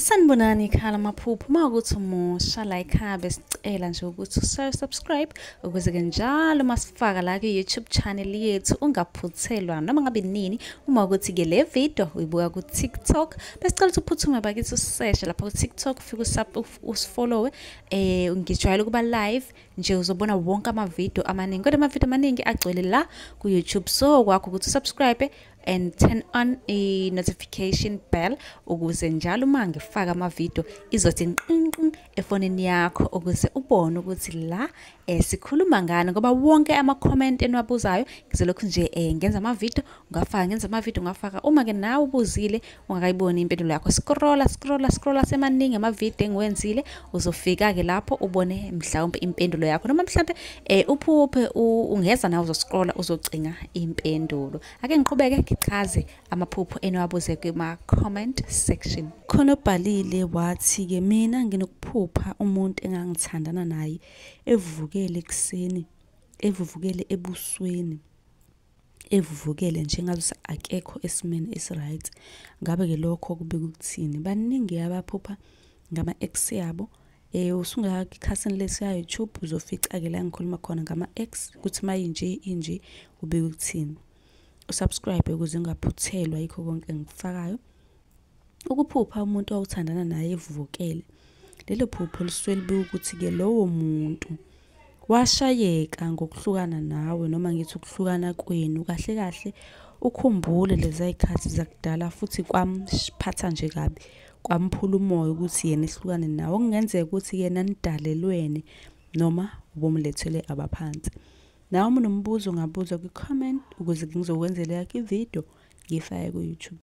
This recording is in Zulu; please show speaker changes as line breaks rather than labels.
Sanibonani khala maphupho makuthi umusha la ekhaya sicela nje ukuthi subscribe ukuze ke njalo masifaka la ku YouTube channel yethu ungaphuthelwa noma ngabe nini uma ukuthi ke le video uyibuka ku TikTok besicela ukuthi uphuthume bakithi usearch lapha ku TikTok ufike usifollow ngijwayele kuba live nje uzobona wonke ama video amaningi kodwa ama video amaningi agcwele la ku YouTube so kwakho ukuthi subscribe and turn on a notification bell ukuze njalo uma ngifaka ama video izothi nqinqi efonini yakho ukuze ubone ukuthi la sikhuluma ngani ngoba wonke ama comment enwabuzayo ngizolokhu nje ngenza ama video ngafaka uma ke nawe ubuzile ungakayiboni impendulo yakho scrolla semaningi ama video engiwenzile uzofika ke lapho ubone mhlawumbe impendulo yakho noma mhlawumbe uphuphe ungeza nawe uzoscrolla uzocinga impendulo ake ngiqhubeke chaze amaphupho enwabuze kuma comment section khona obhalile wathi ke mina nginokuphupha umuntu engangithandana naye evuvukele ekseni evuvukele ebusweni evuvukele njengathi akekho esimeni esiright ngabe ke lokho kube kuthini baningi abaphupha ngama ex yabo usungakakhasini lesi ya YouTube uzofica ke la ngikhuluma khona ngama ex ukuthi inje kube kuthini usubscribe ukuze ungaphuthelwa yikho konke engifakayo ukuphupha umuntu owuthandana naye evuvukele lelo phupho liswelibe ukuthi ke lowo muntu washayeka ngokuhlukana nawe noma ngithi ukuhlukana kwenu kahle ukhumbule lezi ayikhathi zakudala futhi kwamphatha nje kabi kwamphula umoya ukuthi yena ehlukane nawe okungenzeka ukuthi yena nidalelwene noma ubomlethele abaphansi nawe unombuzo ngabuza ku comment ukuze ngizokwenzela yakhe video ngifake ku YouTube.